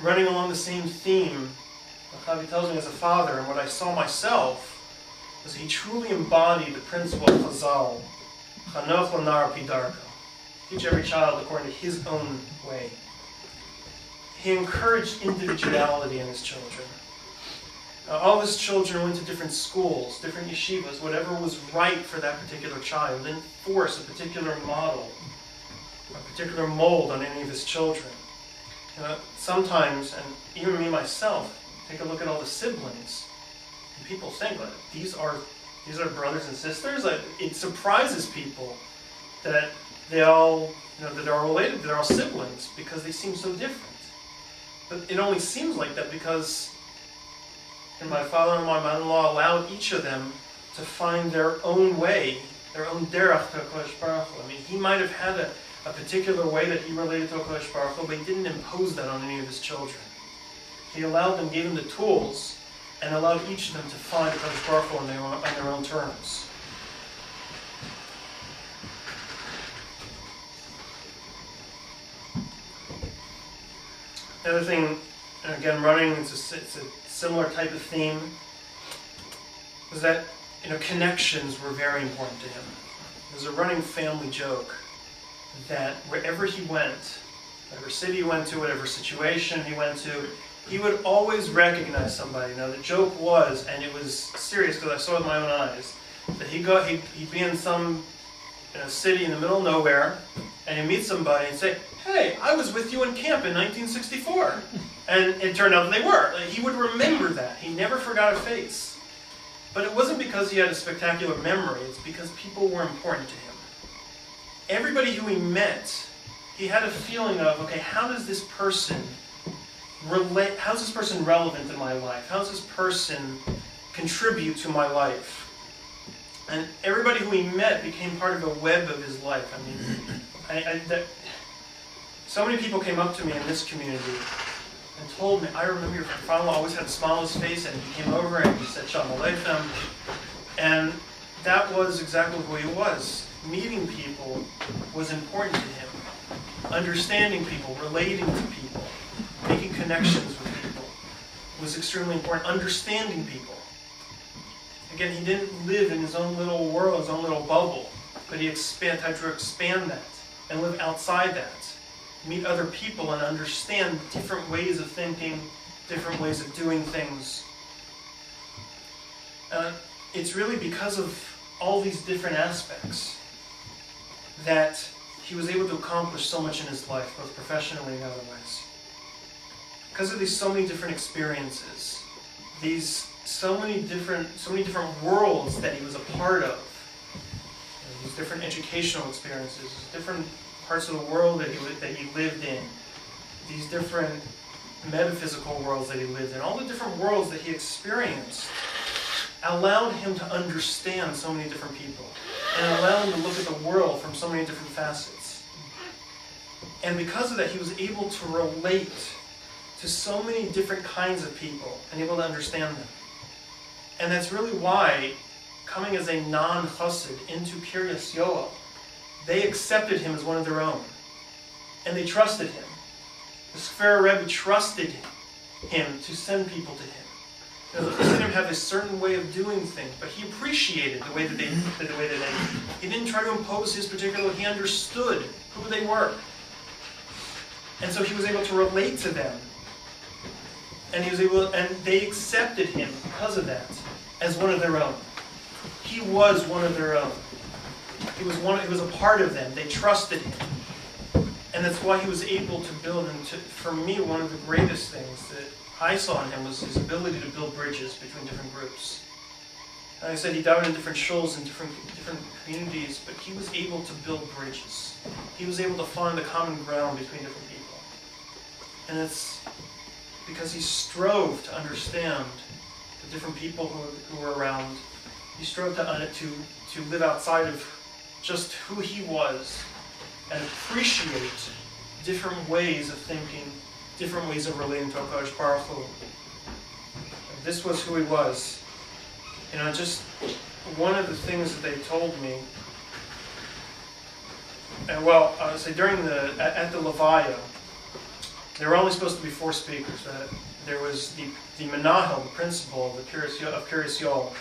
Running along the same theme, Chavi tells me as a father, and what I saw myself, was he truly embodied the principle of Chazal, Chanoch Lanar Pidarka. Teach every child according to his own way. He encouraged individuality in his children. All of his children went to different schools, different yeshivas, whatever was right for that particular child. Didn't force a particular model, a particular mold on any of his children. Sometimes, and even me myself, take a look at all the siblings, and people think, like, these are brothers and sisters. Like, it surprises people that they all, that they're all related, they're all siblings, because they seem so different. But it only seems like that because my father and my mother-in-law allowed each of them to find their own way, their own derech to HaKadosh Baruch Hu. I mean, he might have had a particular way that he related to HaKadosh Baruch Hu, but he didn't impose that on any of his children. He allowed them, gave them the tools, and allowed each of them to find HaKadosh Baruch Hu on their own terms. The other thing, again, running, it's a similar type of theme, was that connections were very important to him. There's a running family joke that wherever he went, whatever city he went to, whatever situation he went to, he would always recognize somebody. Now the joke was, and it was serious because I saw it with my own eyes, that he'd be in some city in the middle of nowhere, and he'd meet somebody and say, "Hey, I was with you in camp in 1964. And it turned out that they were. He would remember that. He never forgot a face. But it wasn't because he had a spectacular memory. It's because people were important to him. Everybody who he met, he had a feeling of, okay, how does this person relate? How's this person relevant in my life? How does this person contribute to my life? And everybody who he met became part of the web of his life. I mean, so many people came up to me in this community and told me, I remember your father-in-law always had a smile on his face, and he came over and he said, Shalom Aleichem. And that was exactly who he was. Meeting people was important to him. Understanding people, relating to people, making connections with people was extremely important. Understanding people. Again, he didn't live in his own little world, his own little bubble, but he tried to expand that and live outside that. Meet other people and understand different ways of thinking, different ways of doing things. It's really because of all these different aspects that he was able to accomplish so much in his life, both professionally and otherwise. Because of these so many different experiences, these so many different worlds that he was a part of, these different educational experiences, different parts of the world that he lived in, these different metaphysical worlds that he lived in, all the different worlds that he experienced, allowed him to understand so many different people, and allowed him to look at the world from so many different facets. And because of that, he was able to relate to so many different kinds of people and able to understand them. And that's really why, coming as a non-chassid into Kiryas Yoel, they accepted him as one of their own. And they trusted him. The Sfera Rebbe trusted him to send people to him. The Chassidim have a certain way of doing things, but he appreciated the way that they he didn't try to impose his particular, he understood who they were. And so he was able to relate to them. And they accepted him because of that as one of their own. He was one of their own. He was a part of them. They trusted him. And that's why he was able to build, and for me, one of the greatest things that I saw in him was his ability to build bridges between different groups. Like I said, he died in different shuls and different communities, but he was able to build bridges. He was able to find the common ground between different people. And it's because he strove to understand the different people who were around. He strove to live outside of just who he was and appreciate different ways of thinking, different ways of relating to HaKadosh Baruch Hu. This was who he was. Just one of the things that they told me, and I would say at the Levaya, there were only supposed to be 4 speakers. There was the Menahel, the principal of Kiryas Yol,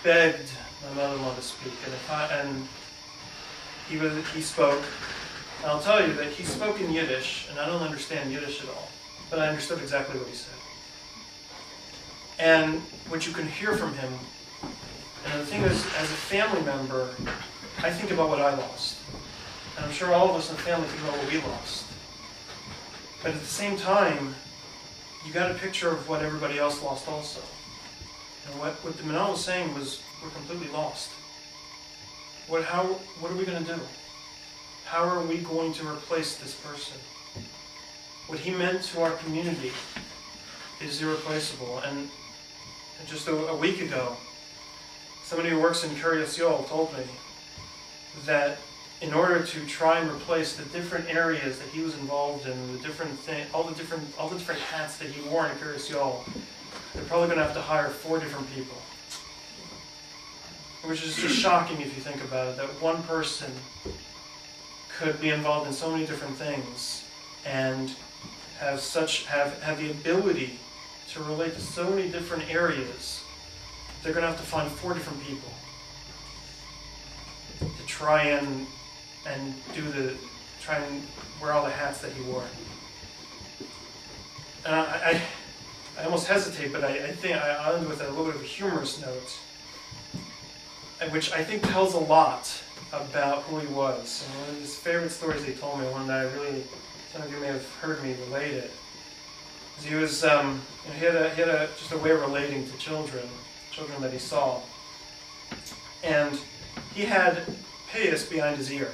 begged my mother-in-law to speak, and he spoke. And I'll tell you that he spoke in Yiddish, and I don't understand Yiddish at all, but I understood exactly what he said. And what you can hear from him, and the thing is, as a family member, I think about what I lost. And I'm sure all of us in the family think about what we lost. But at the same time, you got a picture of what everybody else lost also. And what the Menahel was saying was, we're completely lost. What are we going to do? How are we going to replace this person? What he meant to our community is irreplaceable. And just a week ago, somebody who works in Kiryas Yol told me that in order to try and replace the different areas that he was involved in, all the different hats that he wore in Kiryas Yol, they're probably going to have to hire 4 different people. Which is just shocking if you think about it, that one person could be involved in so many different things and have the ability to relate to so many different areas. They're going to have to find 4 different people to try and wear all the hats that he wore. And I almost hesitate, but I think I'll end with a little bit of a humorous note, which I think tells a lot about who he was. And one of his favorite stories he told me, one that some of you may have heard me relate it, is he was, he had just a way of relating to children that he saw. And he had payas behind his ear.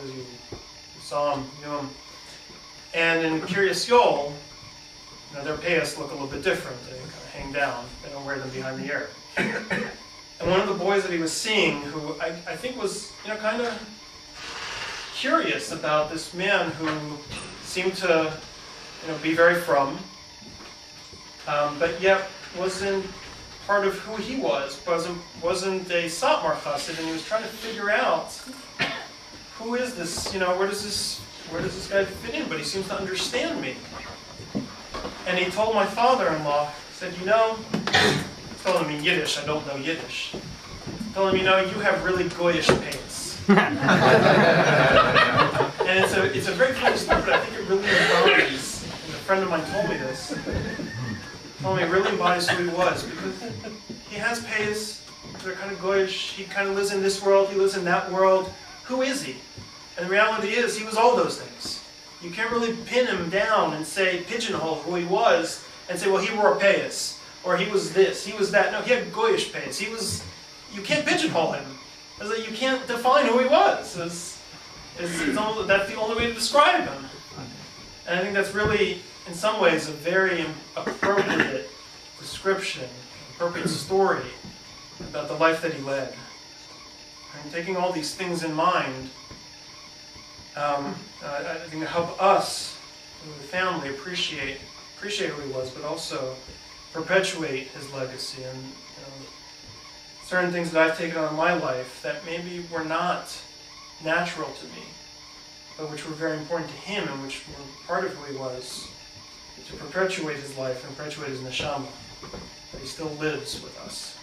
Those of you who saw him, knew him. And in Kiryas Yol, their payas look a little bit different. They kind of hang down. They don't wear them behind the ear. And one of the boys that he was seeing, who I think was, kind of curious about this man who seemed to, be very frum, but yet wasn't part of who he was. Wasn't a Satmar Chassid, and he was trying to figure out who is this? Where does this guy fit in? But he seems to understand me. And he told my father-in-law, he said, told him in Yiddish, I don't know Yiddish. Told him, you have really goyish pace. And it's a very funny story, but I think it really embodies, and a friend of mine told me this, told me it really embodies who he was, because he has pace, they're kind of goyish, he kind of lives in this world, he lives in that world. Who is he? And the reality is, he was all those things. You can't really pin him down and say, pigeonhole who he was, and say, well, he wore a payas. Or he was this, he was that. No, he had goyish pants. You can't pigeonhole him. You can't define who he was. That's the only way to describe him. And I think that's really, in some ways, a very appropriate description, appropriate story about the life that he led. And taking all these things in mind, I think it help us, the family, appreciate who he was, but also perpetuate his legacy. And certain things that I've taken on in my life that maybe were not natural to me, but which were very important to him and which were part of who he was, to perpetuate his life and perpetuate his neshama, that he still lives with us.